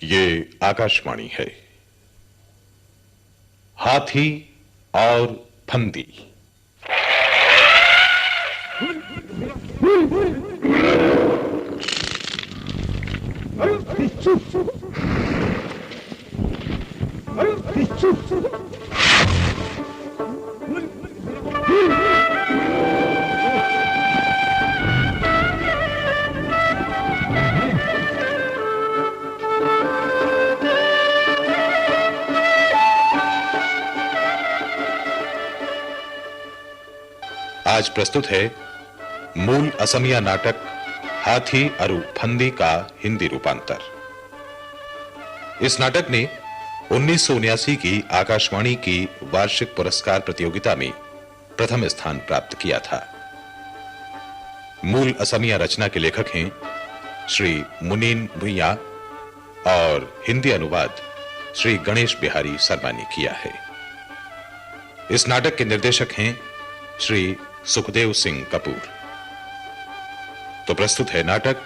ये आकाशवाणी है। हाथी और फंदी। आज प्रस्तुत है मूल असमिया नाटक हाथी अरु फंदी का हिंदी रूपांतर। इस नाटक ने 1979 की आकाशवाणी की वार्षिक पुरस्कार प्रतियोगिता में प्रथम स्थान प्राप्त किया था। मूल असमिया रचना के लेखक हैं श्री मुनीन भुइया और हिंदी अनुवाद श्री गणेश बिहारी शर्मा ने किया है। इस नाटक के निर्देशक हैं श्री सुखदेव सिंह कपूर। तो प्रस्तुत है नाटक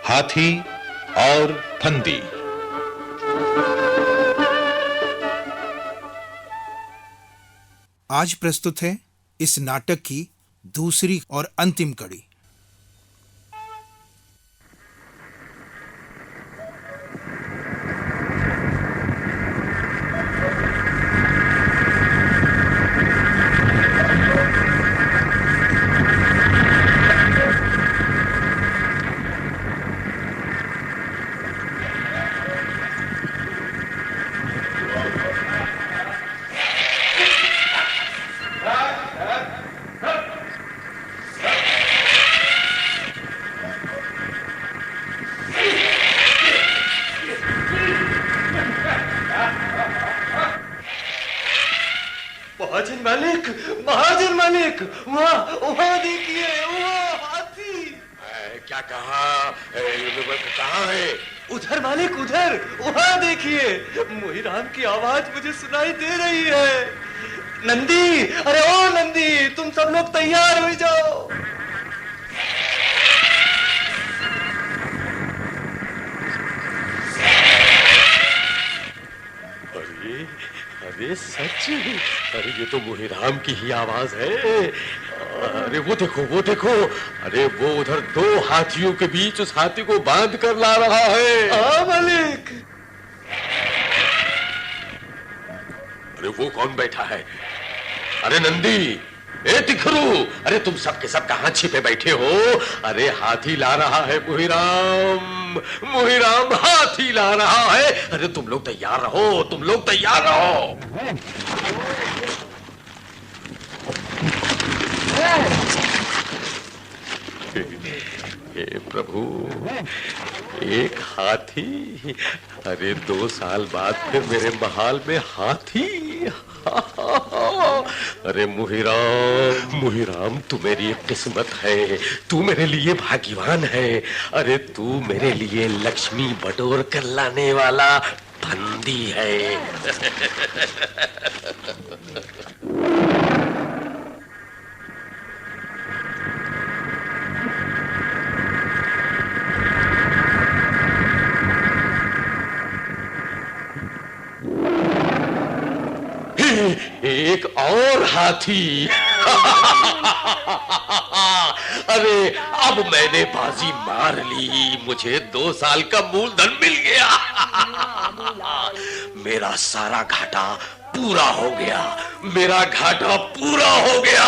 हाथी और फंदी। आज प्रस्तुत है इस नाटक की दूसरी और अंतिम कड़ी। महाजन मालिक, वहाँ देखिए, वहाँ हाथी। क्या कहा? कहाँ है? उधर मालिक, उधर, वहाँ देखिए। मोहीराम की आवाज मुझे सुनाई दे रही है। नंदी, अरे ओ नंदी, तुम सब लोग तैयार हो जाओ। अरे सच, अरे ये तो मोहीराम की ही आवाज है। अरे वो देखो, वो देखो, अरे वो उधर दो हाथियों के बीच उस हाथी को बांध कर ला रहा है। हाँ मालिक। अरे वो कौन बैठा है? अरे नंदी, ए तिखरू, अरे तुम सब के सब कहां छिपे बैठे हो? अरे हाथी ला रहा है मोहीराम, मोहीराम हाथी ला रहा है। अरे तुम लोग तैयार रहो, तुम लोग तैयार रहो। हे प्रभु, एक हाथी, अरे 2 साल बाद फिर मेरे महल में हाथी। अरे मोहीराम, मोहीराम, तू मेरी एक किस्मत है, तू मेरे लिए भाग्यवान है। अरे तू मेरे लिए लक्ष्मी बटोर कर लाने वाला फंदी है। एक और हाथी। अरे अब मैंने बाजी मार ली, मुझे 2 साल का मूलधन मिल गया। मेरा सारा घाटा पूरा हो गया, मेरा घाटा पूरा हो गया।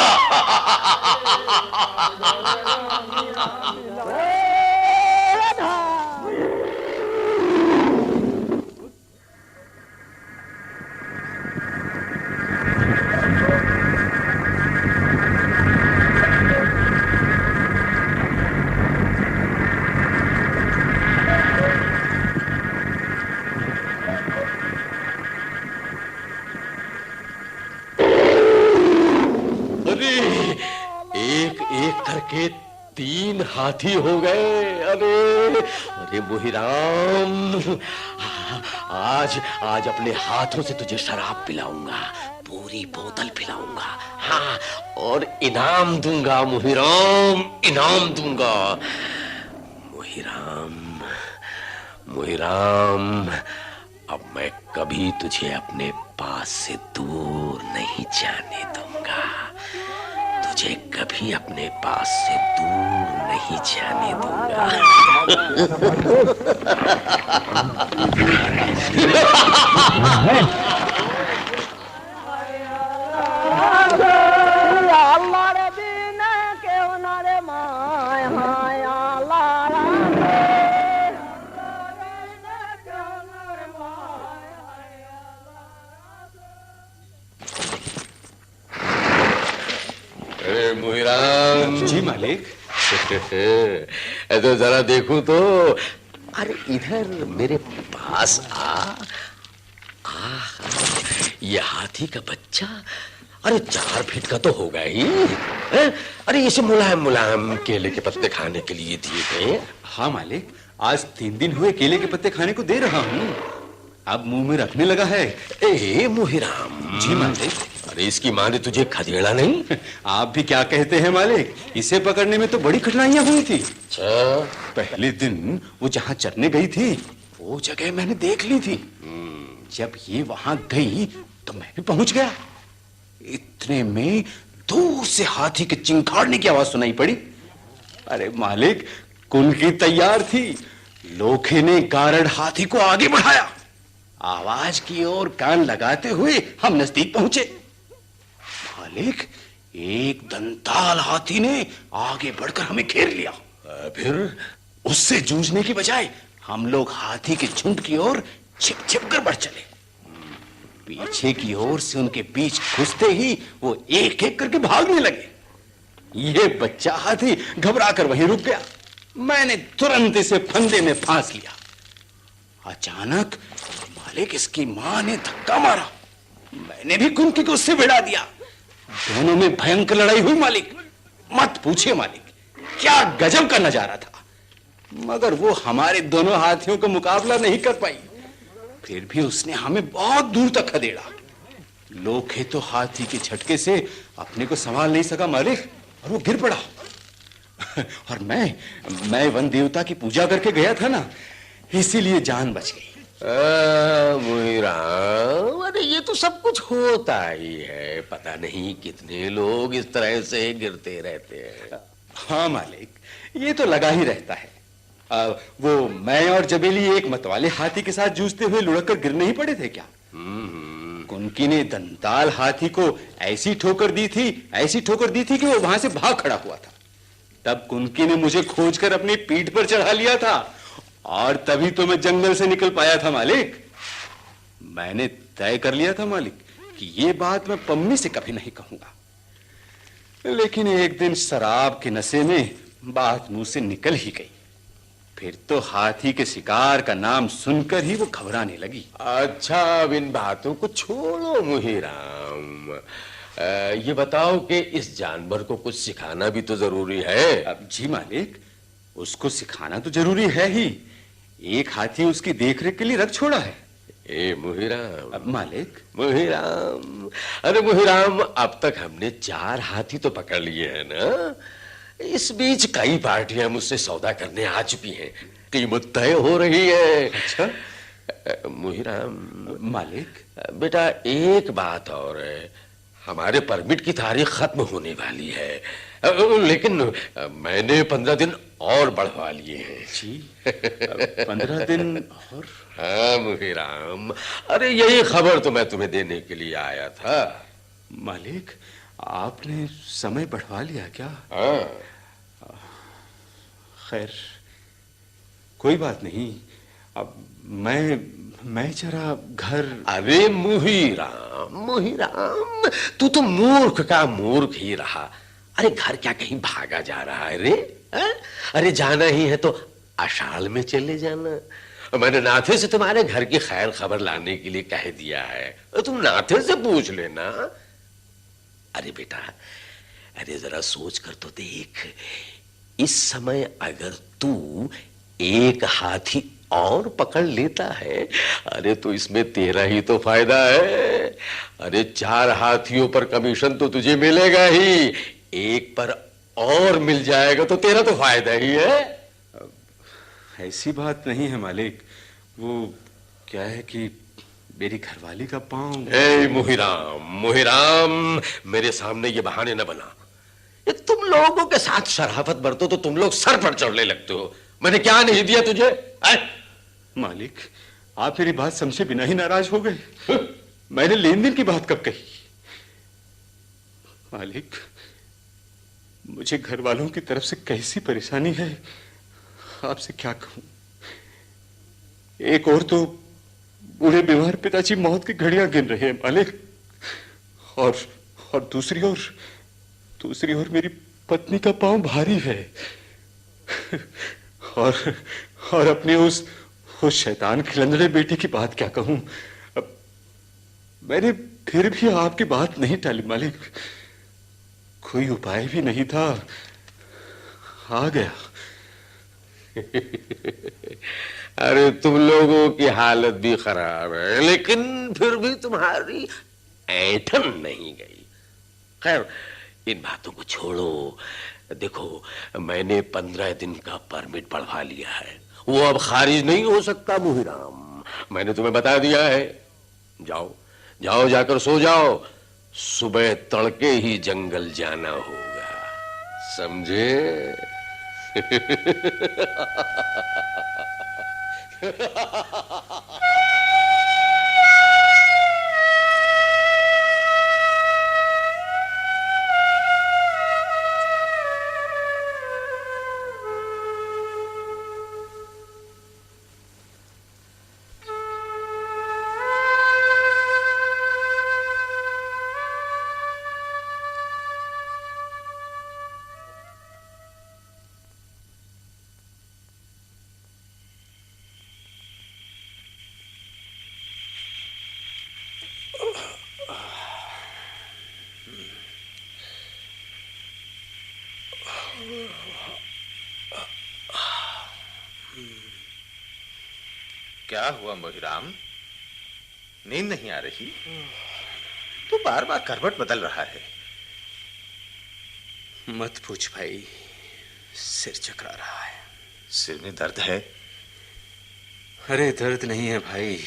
एक एक करके 3 हाथी हो गए। अरे अरे मोहीराम, आज अपने हाथों से तुझे शराब पिलाऊंगा, पूरी बोतल पिलाऊंगा। हाँ, और इनाम दूंगा मोहीराम, इनाम दूंगा। मोहीराम, मोहिराम, अब मैं कभी तुझे अपने पास से दूर नहीं जाने दूंगा। तुझे कभी अपने पास से दूर नहीं जाने दूंगा। मोहिराम। जी मालिक। तो जरा देखूं तो। अरे इधर मेरे पास आ। ये हाथी का बच्चा, अरे 4 फीट का तो होगा ही है? अरे इसे मुलायम मुलायम केले के पत्ते खाने के लिए दिए गए। हाँ मालिक, आज 3 दिन हुए केले के पत्ते खाने को दे रहा हूँ। अब मुंह में रखने लगा है। ए मोहिराम। जी मालिक। अरे इसकी माँ ने तुझे खदेड़ा नहीं? आप भी क्या कहते हैं मालिक, इसे पकड़ने में तो बड़ी कठिनाइयां हुई थी। अच्छा। पहले दिन वो जहाँ चरने गई थी वो जगह मैंने देख ली थी। जब ये वहां गई तो मैं भी पहुंच गया। इतने में दूर से हाथी के चिंखाड़ने की आवाज सुनाई पड़ी। अरे मालिक, कुल्फी तैयार थी। लोखे ने गारड़ हाथी को आगे बढ़ाया। आवाज की ओर कान लगाते हुए हम नजदीक पहुंचे। मालिक, एक दंताल हाथी ने आगे बढ़कर हमें घेर लिया। फिर उससे जूझने की बजाय हम लोग हाथी के झुंड की ओर छिप छिप कर बढ़ चले। पीछे की ओर से उनके बीच घुसते ही वो एक एक करके भागने लगे। ये बच्चा हाथी घबरा कर वहीं रुक गया। मैंने तुरंत इसे फंदे में फांस लिया। अचानक मालिक, इसकी मां ने धक्का मारा। मैंने भी कुंती को उससे भिड़ा दिया। दोनों में भयंकर लड़ाई हुई मालिक। मत पूछिए मालिक, क्या गजब का नजारा था। मगर वो हमारे दोनों हाथियों का मुकाबला नहीं कर पाई। फिर भी उसने हमें बहुत दूर तक खदेड़ा। लोखे तो हाथी के झटके से अपने को संभाल नहीं सका मालिक, और वो गिर पड़ा। और मैं वन देवता की पूजा करके गया था ना, इसीलिए जान बच गई। मोहिराम, अरे ये तो सब कुछ होता ही है। पता नहीं कितने लोग इस तरह से गिरते रहते हैं। हाँ मालिक, ये तो लगा ही रहता है। वो मैं और जबेली एक मतवाले हाथी के साथ जूझते हुए लुढ़क कर गिर नहीं पड़े थे क्या? कुनकी ने दंताल हाथी को ऐसी ठोकर दी थी कि वो वहां से भाग खड़ा हुआ था। तब कुनकी ने मुझे खोजकर अपनी पीठ पर चढ़ा लिया था, और तभी तो मैं जंगल से निकल पाया था मालिक। मैंने तय कर लिया था मालिक कि ये बात मैं पम्मी से कभी नहीं कहूंगा। लेकिन एक दिन शराब के नशे में बात मुंह से निकल ही गई। फिर तो हाथी के शिकार का नाम सुनकर ही वो घबराने लगी। अच्छा, अब इन बातों को छोड़ो मोहिराम। ये बताओ कि इस जानवर को कुछ सिखाना भी तो जरूरी है। अब जी मालिक, उसको सिखाना तो जरूरी है ही। एक हाथी उसकी देखरेख के लिए रख छोड़ा है। ए मोहिराम। अब मालिक। मोहिराम, अरे मोहिराम, अब तक हमने 4 हाथी तो पकड़ लिए हैं ना। इस बीच कई पार्टियां मुझसे सौदा करने आ चुकी हैं। कीमत तय हो रही है। अच्छा मोहिराम। मालिक। बेटा, एक बात और है। हमारे परमिट की तारीख खत्म होने वाली है, लेकिन मैंने 15 दिन और बढ़वा लिए हैं। जी, 15 दिन और? हाँ मोहिराम, अरे यही खबर तो मैं तुम्हें देने के लिए आया था। मालिक, आपने समय बढ़वा लिया क्या? हाँ। खैर, कोई बात नहीं। अब मैं जरा घर। अरे मोहिराम, तू तो मूर्ख का मूर्ख ही रहा। अरे घर क्या कहीं भागा जा रहा है रे? अरे जाना ही है तो आषाढ़ में चले जाना। मैंने नाथे से तुम्हारे घर की खैर खबर लाने के लिए कह दिया है, तुम नाथे से पूछ लेना। अरे बेटा, अरे जरा सोच कर तो देख, इस समय अगर तू एक हाथी और पकड़ लेता है, अरे तो इसमें तेरा ही तो फायदा है। अरे 4 हाथियों पर कमीशन तो तुझे मिलेगा ही, एक पर और मिल जाएगा तो तेरा तो फायदा ही है। ऐसी बात नहीं है मालिक। वो क्या है कि मेरी घरवाली का पाँव। ए मुहिराम, मुहिराम, मेरे सामने ये बहाने न बना। ये तुम लोगों के साथ शराफत बरतो तो तुम लोग सर पर चढ़ने लगते हो। मैंने क्या नहीं दिया तुझे? मालिक, आप मेरी बात समझे बिना ही नाराज हो गए। मैंने लेन देन की बात कब कही? मालिक, मुझे घर वालों की तरफ से कैसी परेशानी है, आपसे क्या कहूं। एक और तो बूढ़े बीमार पिताजी मौत की घड़ियां गिन रहे हैं मालिक, और दूसरी ओर मेरी पत्नी का पांव भारी है। और अपने उस शैतान खिलंदड़े बेटे की बात क्या कहूं। अब मैंने फिर भी आपकी बात नहीं टाली मालिक, कोई उपाय भी नहीं था, आ गया। अरे तुम लोगों की हालत भी खराब है, लेकिन फिर भी तुम्हारी ऐंठन नहीं गई। खैर, इन बातों को छोड़ो। देखो, मैंने 15 दिन का परमिट बढ़वा लिया है, वो अब खारिज नहीं हो सकता मुहिराम। मैंने तुम्हें बता दिया है। जाओ जाओ, जाकर सो जाओ, सुबह तड़के ही जंगल जाना होगा, समझे? क्या हुआ मोहिराम, नींद नहीं आ रही? तू बार बार करवट बदल रहा है। मत पूछ भाई, सिर चकरा रहा है। सिर में दर्द है? अरे दर्द नहीं है भाई,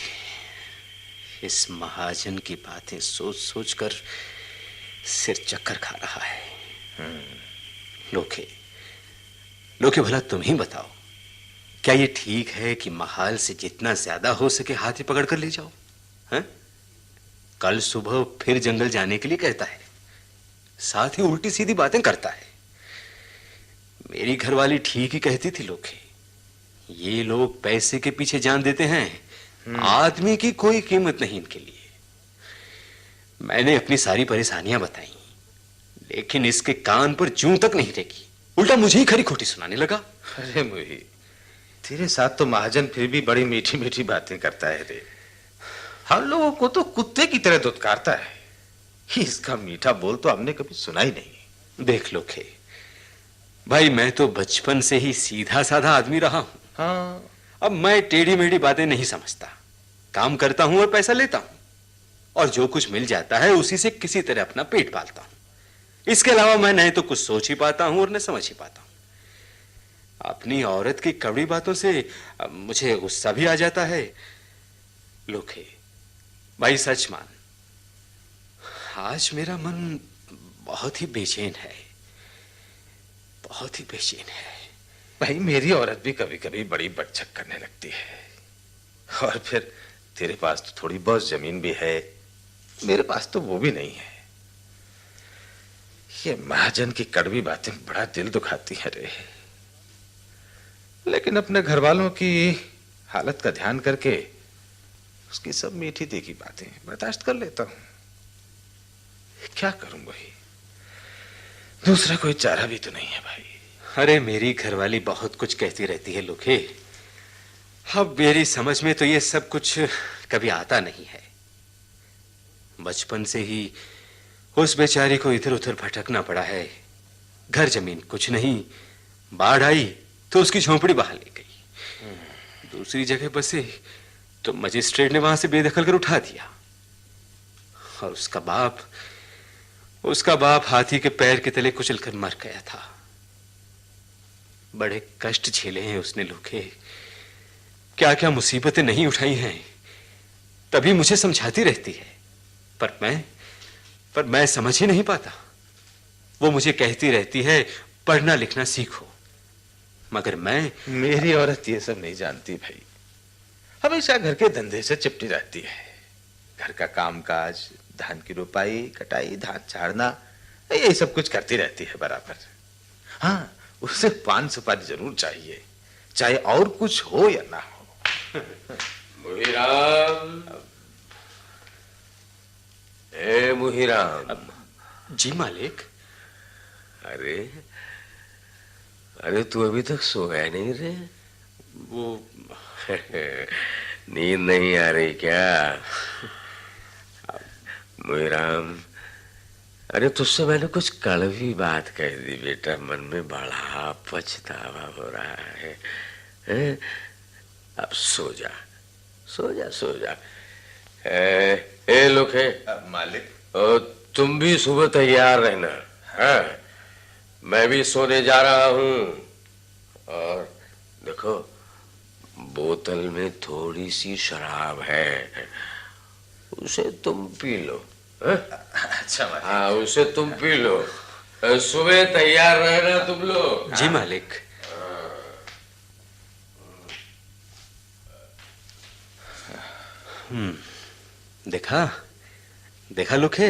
इस महाजन की बातें सोच सोच कर सिर चक्कर खा रहा है। लोके भला तुम ही बताओ, क्या ये ठीक है कि महाल से जितना ज्यादा हो सके हाथी पकड़ कर ले जाओ? हैं? कल सुबह फिर जंगल जाने के लिए कहता है, साथ ही उल्टी सीधी बातें करता है। मेरी घरवाली ठीक ही कहती थी लोके, ये लोग पैसे के पीछे जान देते हैं, आदमी की कोई कीमत नहीं इनके लिए। मैंने अपनी सारी परेशानियां बताई, लेकिन इसके कान पर जूं तक नहीं टेकी, उल्टा मुझे ही खरी खोटी सुनाने लगा। अरे मोही, तेरे साथ तो महाजन फिर भी बड़ी मीठी मीठी बातें करता है रे। हम लोगों को तो कुत्ते की तरह दुत्कारता है। इसका मीठा बोल तो हमने कभी सुना ही नहीं। देख लोके भाई, मैं तो बचपन से ही सीधा साधा आदमी रहा हूं। हाँ, अब मैं टेढ़ी मेढ़ी बातें नहीं समझता, काम करता हूं और पैसा लेता हूं, और जो कुछ मिल जाता है उसी से किसी तरह अपना पेट पालता हूं। इसके अलावा मैं नहीं तो कुछ सोच ही पाता हूं और न समझ ही पाता हूं। अपनी औरत की कड़वी बातों से मुझे गुस्सा भी आ जाता है। लोके भाई, सच मान, आज मेरा मन बहुत ही बेचैन है, बहुत ही बेचैन है। भाई मेरी औरत भी कभी कभी बड़ी बकझक करने लगती है, और फिर तेरे पास तो थोड़ी बहुत जमीन भी है, मेरे पास तो वो भी नहीं है। ये महाजन की कड़वी बातें बड़ा दिल दुखाती है रे, लेकिन अपने घर वालों की हालत का ध्यान करके उसकी सब मीठी तीखी बातें बर्दाश्त कर लेता हूं। क्या करूं भाई, दूसरा कोई चारा भी तो नहीं है भाई। अरे मेरी घरवाली बहुत कुछ कहती रहती है लोके, अब मेरी समझ में तो ये सब कुछ कभी आता नहीं है। बचपन से ही उस बेचारी को इधर उधर भटकना पड़ा है। घर जमीन कुछ नहीं, बाढ़ आई तो उसकी झोंपड़ी बहा ले गई, दूसरी जगह बसे तो मजिस्ट्रेट ने वहां से बेदखल कर उठा दिया, और उसका बाप हाथी के पैर के तले कुचलकर मर गया था। बड़े कष्ट झेले हैं उसने लोके, क्या क्या मुसीबतें नहीं उठाई हैं, तभी मुझे समझाती रहती है, पर मैं समझ ही नहीं पाता। वो मुझे कहती रहती है पढ़ना लिखना सीखो, मगर मैं। मेरी औरत ये सब नहीं जानती भाई, हमेशा घर के धंधे से चिपटी रहती है। घर का कामकाज, धान की रुपाई कटाई, धान झाड़ना, यही सब कुछ करती रहती है बराबर। हाँ, उसे पान सुपारी जरूर चाहिए, चाहे और कुछ हो या ना हो। मुहिराम, ए मुहिराम। जी मालिक। अरे तू अभी तक सोया नहीं रे? वो नींद नहीं आ रही क्या मुहिराम? अरे तुझसे मैंने कुछ कड़वी बात कह दी बेटा, मन में बड़ा पछतावा हो रहा है, हैं? अब सो जा सो जा सो जा। ए लोखे मालिक, तुम भी सुबह तैयार रहना। हाँ, मैं भी सोने जा रहा हूं। और देखो, बोतल में थोड़ी सी शराब है, उसे तुम पी लो। अच्छा मालिक। हाँ, उसे तुम पी लो। सुबह तैयार रहना तुम लोग। जी मालिक। देखा लोखे,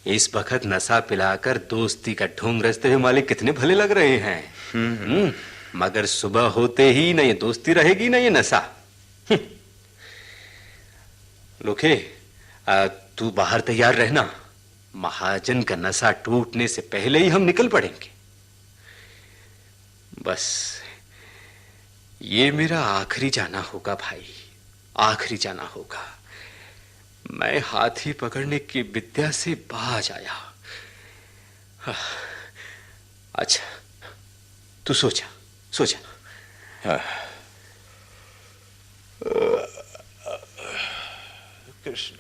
इस वक्त नशा पिलाकर दोस्ती का ढोंग रचते हुए मालिक कितने भले लग रहे हैं। मगर सुबह होते ही न ये दोस्ती रहेगी न ये नशा। लोखे, तू बाहर तैयार रहना, महाजन का नशा टूटने से पहले ही हम निकल पड़ेंगे। बस ये मेरा आखिरी जाना होगा भाई, आखिरी जाना होगा। मैं हाथी पकड़ने की विद्या से बाज आया। अच्छा, तू सो जा सो जा। कृष्ण।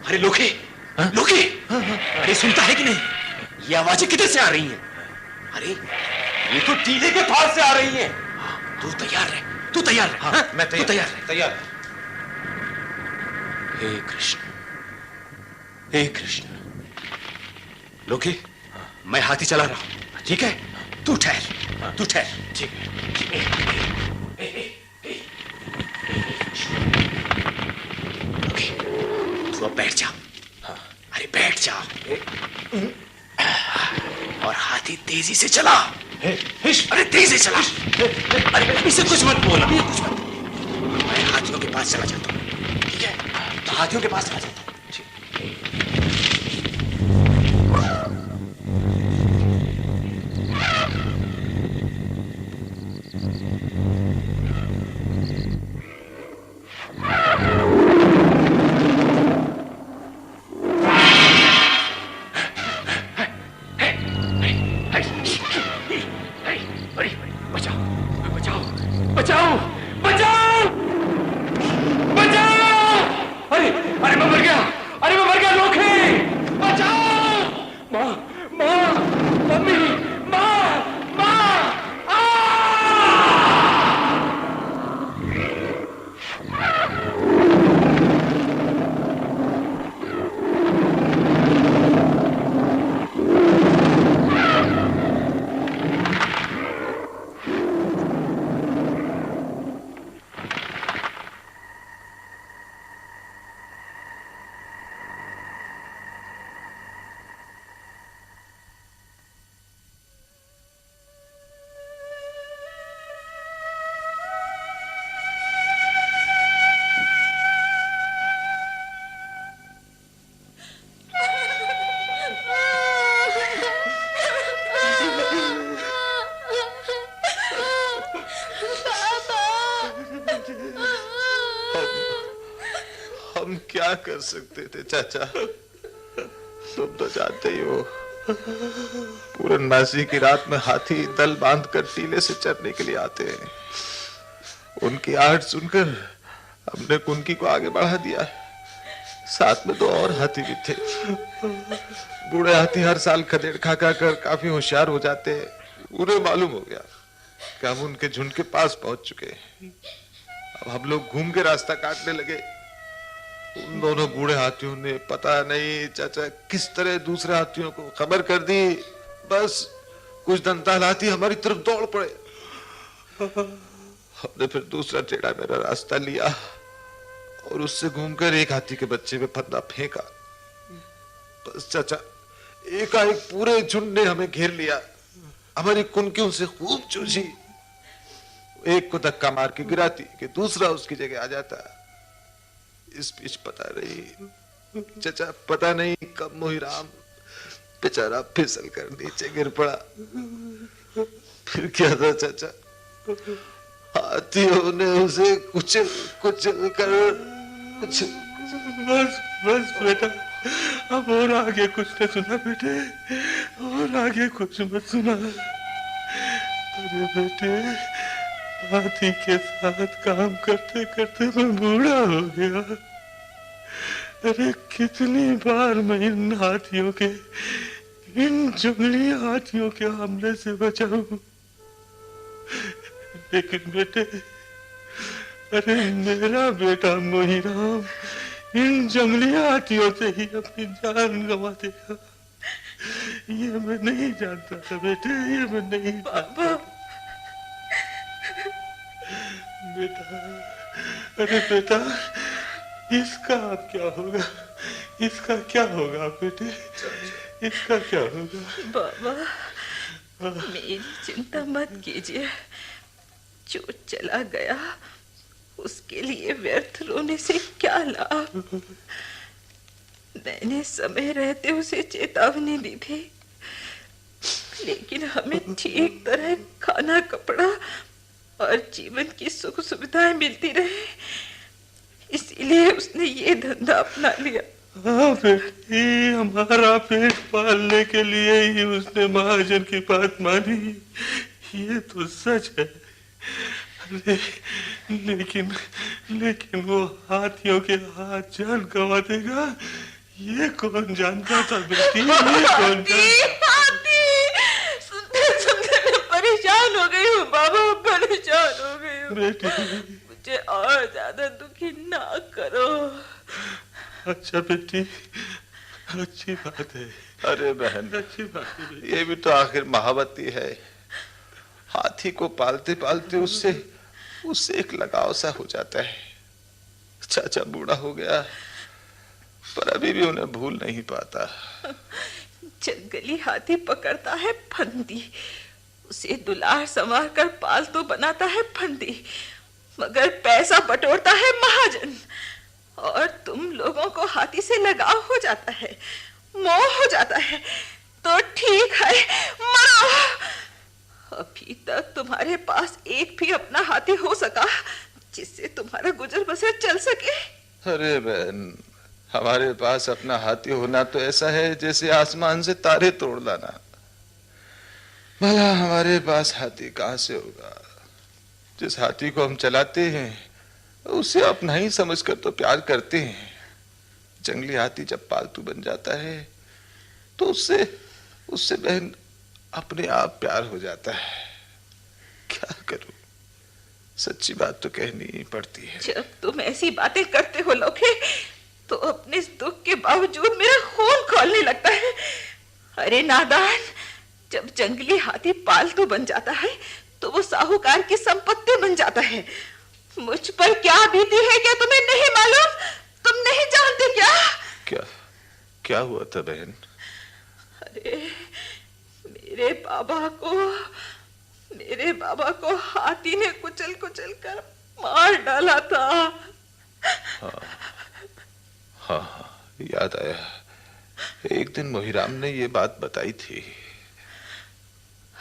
अरे लोखे, लोखे, अरे सुनता है कि नहीं? ये आवाजें किधर से आ रही हैं? अरे ये तो टीले के पास से आ रही हैं। तू तैयार रह, तू तैयार रह। हाँ, मैं तैयार, तू तैयार रह। तैयार। हे कृष्ण, हे कृष्ण। लोके, मैं हाथी चला रहा हूं, ठीक है? तू ठहर, तू ठहर। ठीक है। लोके, तू अब बैठ जा। अरे बैठ जा। और हाथी तेजी से चला। अरे तेजी से चला। अरे इसे कुछ मत बोला, कुछ मत। मैं हाथियों के पास चला जाता हूं, ठीक है? तो हाथियों के पास चला जाता हूं। अरे मैं मर गया। कर सकते थे चाचा? तुम तो जानते ही हो, पूरनमासी की रात में हाथी दल बांधकर टीले से चरने के लिए आते हैं। उनकी आहट सुनकर हमने कुनकी को आगे बढ़ा दिया। साथ में 2 और हाथी भी थे। बूढ़े हाथी हर साल खदेड़ खा कर काफी होशियार हो जाते हैं। उन्हें मालूम हो गया कि हम उनके झुंड के पास पहुंच चुके हैं। अब हम लोग घूम के रास्ता काटने लगे। उन दोनों बूढ़े हाथियों ने पता नहीं चाचा किस तरह दूसरे हाथियों को खबर कर दी। बस कुछ दंताल हाथी हमारी तरफ दौड़ पड़े। हमने फिर दूसरा टेढ़ा मेरा रास्ता लिया और उससे घूमकर एक हाथी के बच्चे पे फंदा फेंका। बस चाचा, एकाएक पूरे झुंड ने हमें घेर लिया। हमारी कुनकियों से खूब चूझी। एक को धक्का मार के गिराती कि दूसरा उसकी जगह आ जाता। इस बीच पता नहीं चाचा, पता नहीं कब मोहीराम बेचारा फिसल कर नीचे गिर पड़ा। फिर क्या था चाचा, हाथियों ने उसे कुचल कुचल कर बस बस बेटा, अब और आगे कुछ न सुना बेटे, और आगे कुछ मत सुना। अरे बेटे, हाथी के साथ काम करते करते मैं बूढ़ा हो गया। अरे कितनी बार मैं इन हाथियों के, इन जंगली हाथियों के हमले से बचा हूं। लेकिन बेटे, अरे मेरा बेटा मोहीराम इन जंगली हाथियों से ही अपनी जान गंवा देगा। ये मैं नहीं जानता था बेटे, ये मैं नहीं जानता। बेटा, अरे बेटा, इसका अब क्या होगा? इसका क्या होगा बेटे? इसका क्या होगा? बाबा, मेरी चिंता मत कीजिए। जो चला गया उसके लिए व्यर्थ रोने से क्या लाभ? मैंने समय रहते उसे चेतावनी दी थी, लेकिन हमें ठीक तरह खाना, कपड़ा और जीवन की सुख सुविधाएं मिलती रहे, इसीलिए उसने ये धंधा अपना लिया। हाँ बेटी, हमारा पेट पालने के लिए ही उसने महाजन की बात मानी, ये तो सच है। लेकिन वो हाथियों के हाथ जान गंवा देगा, ये कौन जानता था बेटी? ये कौन जानता? सुनते सुनते मैं परेशान हो गई हूँ बाबा, परेशान हो गई हूँ बेटी। मुझे और ज्यादा दुखी ना करो। अच्छा बेटी, अच्छी बात है। अरे बहन, अच्छी बात है। ये भी तो आखिर महावती है। हाथी को पालते पालते उससे एक लगाव सा हो जाता है। चाचा बूढ़ा हो गया, पर अभी भी उन्हें भूल नहीं पाता। जंगली हाथी पकड़ता है फंदी, उसे दुलार संवार कर पालतू बनाता है फंदी, मगर पैसा बटोरता है महाजन। और तुम लोगों को हाथी से लगाव हो जाता है, मोह हो जाता है, तो ठीक है, मरो। अभी तक तुम्हारे पास एक भी अपना हाथी हो सका जिससे तुम्हारा गुजर बसर चल सके? अरे बहन, हमारे पास अपना हाथी होना तो ऐसा है जैसे आसमान से तारे तोड़ लाना। भला हमारे पास हाथी कहां से होगा? जिस हाथी को हम चलाते हैं उसे अपना ही समझकर तो प्यार करते हैं। जंगली हाथी जब पालतू बन जाता है तो उससे बहन अपने आप प्यार हो जाता है। क्या करूं, सच्ची बात तो कहनी ही पड़ती है। जब तुम ऐसी बातें करते हो लोखे, तो अपने इस दुख के बावजूद मेरा खून खौलने लगता है। अरे नादान, जब जंगली हाथी पालतू बन जाता है तो वो साहूकार की संपत्ति बन जाता है। मुझ पर क्या बीती है क्या तुम्हें नहीं मालूम? तुम नहीं जानते क्या? क्या हुआ था बहन? अरे मेरे बाबा को हाथी ने कुचल कुचल कर मार डाला था। हाँ, याद आया। एक दिन मोहीराम ने ये बात बताई थी।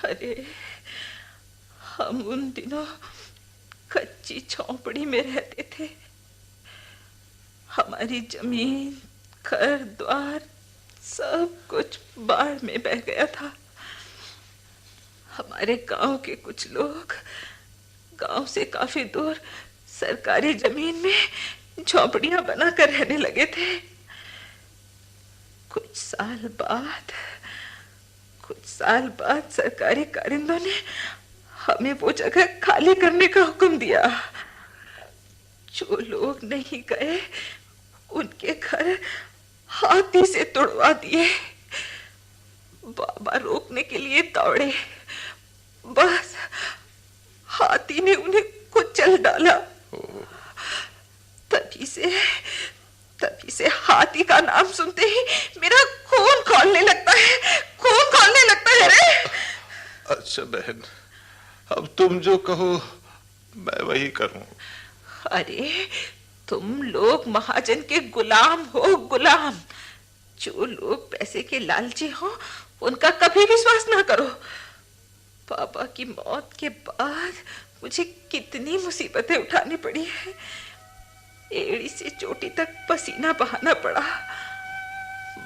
अरे हम उन दिनों कच्ची झोंपड़ी में रहते थे। हमारी जमीन, घर द्वार सब कुछ बाढ़ में बह गया था। हमारे गांव के कुछ लोग गांव से काफी दूर सरकारी जमीन में झोपड़ियां बनाकर रहने लगे थे। कुछ साल बाद सरकारी कारिंदों ने हमें वो जगह खाली करने का हुक्म दिया। जो लोग नहीं गए उनके घर हाथी से तोड़वा दिए। बाबा रोकने के लिए दौड़े, बस हाथी ने उन्हें कुचल डाला। तभी से हाथी का नाम सुनते ही मेरा खून खौलने लगता है रे। अच्छा बहन, अब तुम जो कहो मैं वही करूं। अरे तुम लोग महाजन के गुलाम हो, गुलाम। जो लोग पैसे के लालची हो उनका कभी विश्वास ना करो। पापा की मौत के बाद मुझे कितनी मुसीबतें उठानी पड़ी है। एड़ी से चोटी तक पसीना बहाना पड़ा।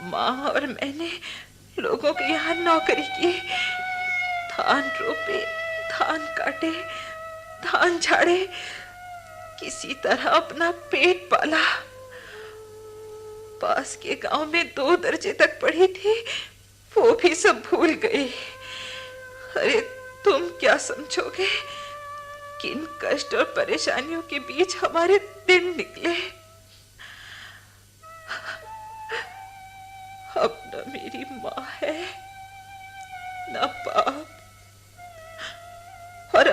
माँ और मैंने लोगों के यहाँ नौकरी की, धान रोपे, धान काटे, धान झाड़े, किसी तरह अपना पेट पाला। पास के गांव में 2 दर्जे तक पढ़ी थी, वो भी सब भूल गई। अरे तुम क्या समझोगे किन कष्ट और परेशानियों के बीच हमारे दिन निकले। अब न मेरी माँ है न बाप, और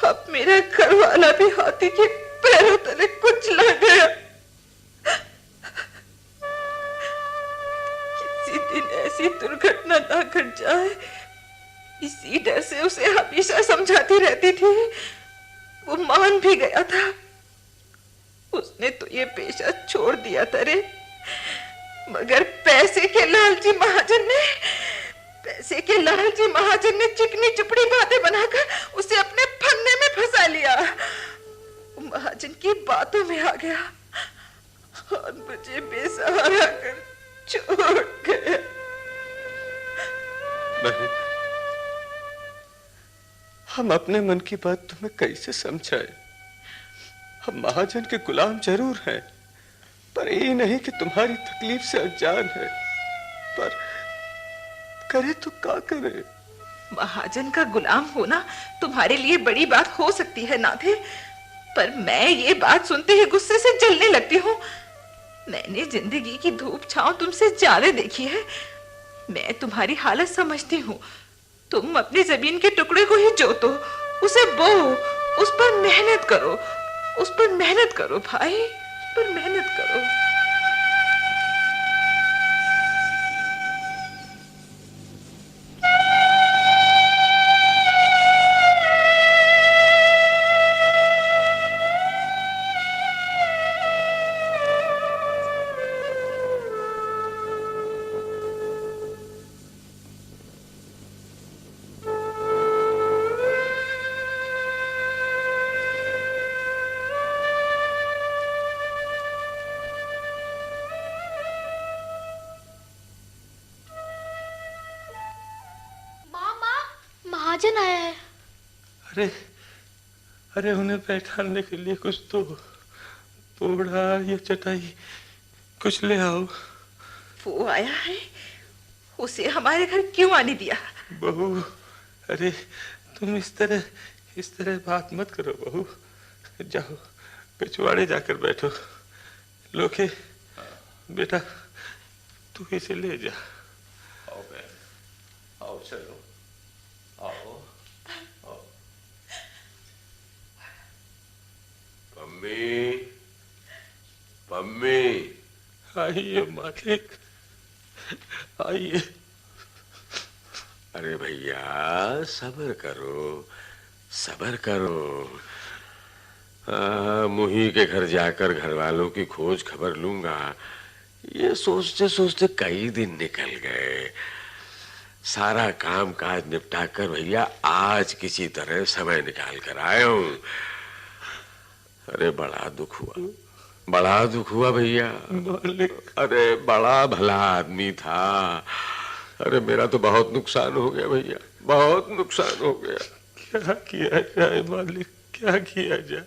अब मेरा घर वाला भी हाथी के पैरों तले कुचला गया। किसी दिन ऐसी दुर्घटना ना घट जाए, इसी डर से उसे हमेशा समझाती रहती थी। वो मान भी गया था। उसने तो ये पेशा छोड़ दिया था रे, मगर पैसे के लालची महाजन ने चिकनी चुपड़ी बातें बनाकर उसे अपने फंदे में फंसा लिया। महाजन की बातों में आ गया और मुझे बेसहारा कर छोड़ गया। बहन, हम अपने मन की बात तुम्हें कैसे समझाए? हम महाजन के गुलाम जरूर हैं, पर ये नहीं कि तुम्हारी तकलीफ से अनजान है। पर करे तो क्या करे? महाजन का गुलाम होना तुम्हारे लिए बड़ी बात हो सकती है नाथे, पर मैं ये बात सुनते ही गुस्से से जलने लगती हूँ। मैंने जिंदगी की धूप छांव तुमसे ज्यादा देखी है। मैं तुम्हारी हालत समझती हूँ। तुम अपनी जमीन के टुकड़े को ही जोतो, उसे बो, उस पर मेहनत करो भाई, उस पर मेहनत करो। महाजन आया है। अरे उन्हें बैठाने के लिए कुछ तो बोड़ा या चटाई कुछ ले आओ। वो आया है, उसे हमारे घर क्यों आने दिया? बहू, अरे तुम इस तरह बात मत करो बहू। जाओ पिछवाड़े जाकर बैठो। लोके, बेटा तू इसे ले जा। आओ बहन, आओ चलो, आओ। पम्मी, आइए मालिक, आइए। अरे भैया सब्र करो। मुही के घर जाकर घर वालों की खोज खबर लूंगा, ये सोचते सोचते कई दिन निकल गए। सारा काम काज निपटा कर भैया आज किसी तरह समय निकाल कर आया हूं। अरे बड़ा दुख हुआ, बड़ा दुख हुआ भैया। मालिक, अरे बड़ा भला आदमी था। अरे मेरा तो बहुत नुकसान हो गया भैया, बहुत नुकसान हो गया। क्या किया जाए मालिक, क्या किया जाए?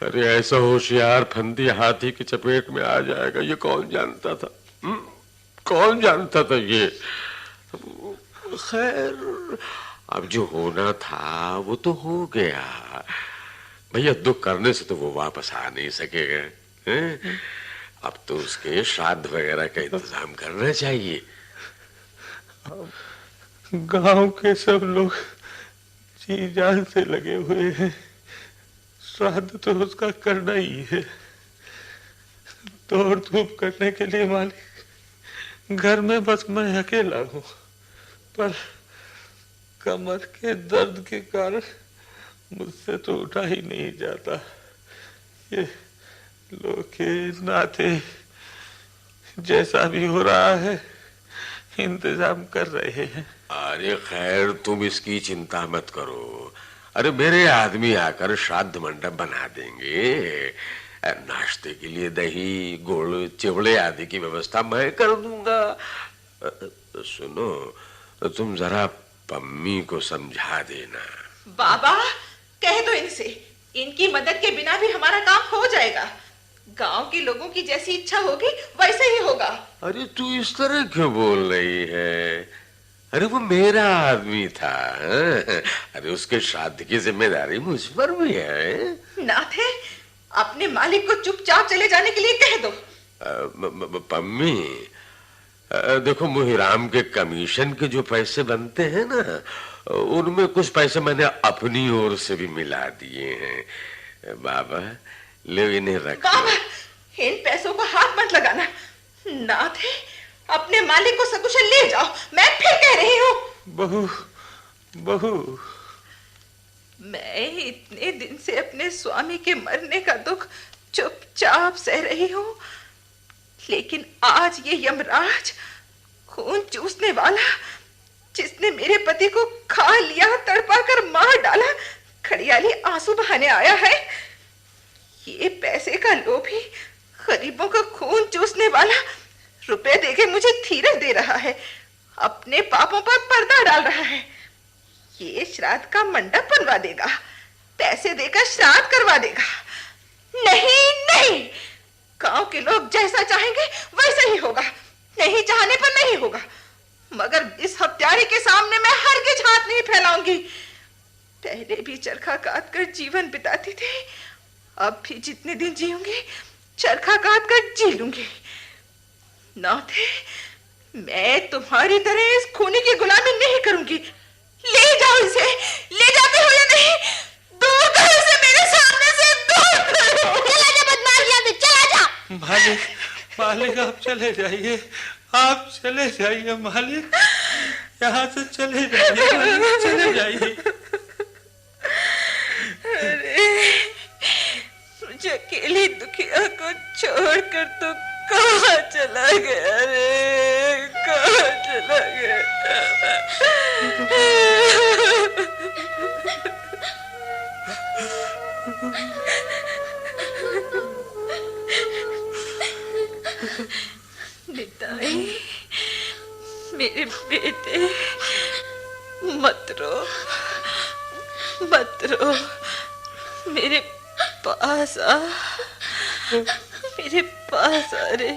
अरे ऐसा होशियार फंदी हाथी की चपेट में आ जाएगा, ये कौन जानता था? कौन जानता था ये? खैर, अब जो होना था वो तो हो गया भैया। दुख करने से तो वो वापस आ नहीं सकेगा, हैं? अब तो उसके श्राद्ध वगैरह का इंतजाम करना चाहिए। गांव के सब लोग जी जान से लगे हुए हैं, श्राद्ध तो उसका करना ही है। दौड़ धूप करने के लिए मालिक घर में बस मैं अकेला हूँ, पर कमर के दर्द के कारण मुझसे तो उठा ही नहीं जाता। ये लोके नाते जैसा भी हो रहा है इंतजाम कर रहे हैं। अरे खैर, तुम इसकी चिंता मत करो। अरे मेरे आदमी आकर श्राद्ध मंडप बना देंगे। नाश्ते के लिए दही, गुड़, चिवड़े आदि की व्यवस्था मैं कर दूंगा। सुनो, तुम जरा पम्मी को समझा देना। बाबा, कह दो इनसे, इनकी मदद के बिना भी हमारा काम हो जाएगा। गांव के लोगों की जैसी इच्छा होगी वैसे ही होगा। अरे तू इस तरह क्यों बोल रही है? अरे वो मेरा आदमी था। अरे उसके श्राद्ध की जिम्मेदारी मुझ पर भी है। नाथे, अपने मालिक को चुपचाप चले जाने के लिए कह दो। पम्मी, देखो मुहिराम के कमीशन के जो पैसे बनते हैं ना, उनमें कुछ पैसे मैंने अपनी ओर से भी मिला दिए हैं। बाबा, ले इन्हें रख। बाबा, इन पैसों को हाथ मत लगाना। नाथे, अपने मालिक को सकुशल ले जाओ। मैं फिर कह रही हूँ। बहू, बहू, मैं इतने दिन से अपने स्वामी के मरने का दुख चुपचाप सह रही हूँ, लेकिन आज ये यमराज, खून चूसने वाला, जिसने मेरे पति को खा लिया, तड़पा कर मार डाला, खड़ियाली आंसू बहाने आया है। ये पैसे का लोभी, गरीबों का खून चूसने वाला, रुपए देके मुझे धीरज दे रहा है, अपने पापों पर पर्दा डाल रहा है। ये श्राद्ध का मंडप बनवा देगा, पैसे देकर श्राद्ध करवा देगा। नहीं नहीं, गांव के लोग जैसा चाहेंगे वैसा ही होगा, नहीं चाहने पर नहीं होगा। मगर इस हत्यारे के सामने मैं हरगिज हाथ नहीं फैलाऊंगी। पहले भी चरखा काट कर जीवन बिताती थी, अब भी जितने दिन जीऊंगी चरखा काट कर जी लूंगी। नाथे, मैं तुम्हारी तरह इस खूनी की गुलामी नहीं करूंगी। ले जाओ इसे, ले जाते हो या नहीं? दूर करो इसे मेरे सामने से, दूर करो। चला जा बदमाश, यहाँ से चला जा। मालिक, मालिक आप चले जाइए, आप चले जाइए मालिक, यहाँ से चले जाइए मालिक, चले जाइए। अरे, मुझे अकेली दुखिया को छोड़कर तो कहाँ चला गया रे, कहाँ चला गया? निताई, मेरे बेटे, मत रो, मत रो, मेरे पास आ, मेरे पास आ रे।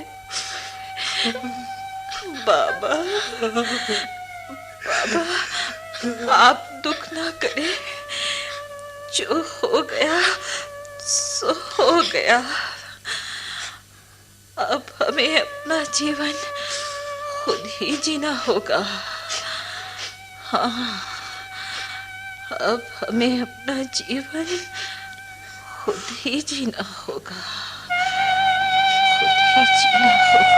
बाबा, बाबा, आप दुख ना करें, जो हो गया सो हो गया। अब हमें अपना जीवन खुद ही जीना होगा। हाँ, अब हमें अपना जीवन खुद ही जीना होगा, खुद ही जीना होगा।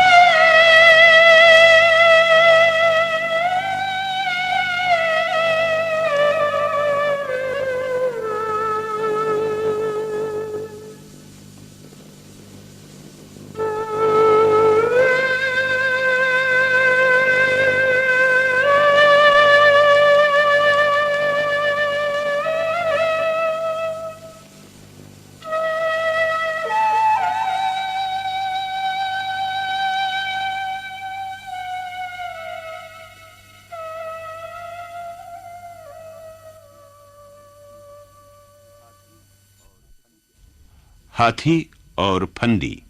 हाथी और फंदी।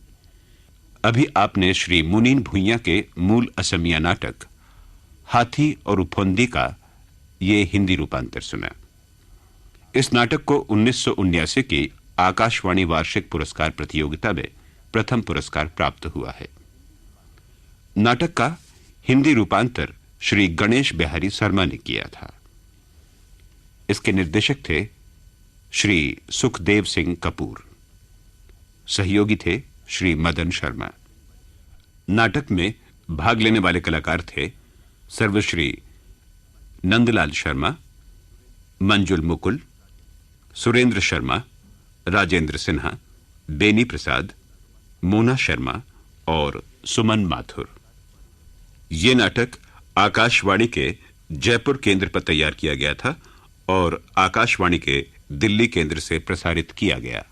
अभी आपने श्री मुनीन भुइयां के मूल असमिया नाटक हाथी और फंदी का ये हिंदी रूपांतर सुना। इस नाटक को 1979 की आकाशवाणी वार्षिक पुरस्कार प्रतियोगिता में प्रथम पुरस्कार प्राप्त हुआ है। नाटक का हिंदी रूपांतर श्री गणेश बिहारी शर्मा ने किया था। इसके निर्देशक थे श्री सुखदेव सिंह कपूर, सहयोगी थे श्री मदन शर्मा। नाटक में भाग लेने वाले कलाकार थे सर्वश्री नंदलाल शर्मा, मंजुल मुकुल, सुरेंद्र शर्मा, राजेंद्र सिन्हा, बेनी प्रसाद, मोना शर्मा और सुमन माथुर। यह नाटक आकाशवाणी के जयपुर केंद्र पर तैयार किया गया था और आकाशवाणी के दिल्ली केंद्र से प्रसारित किया गया।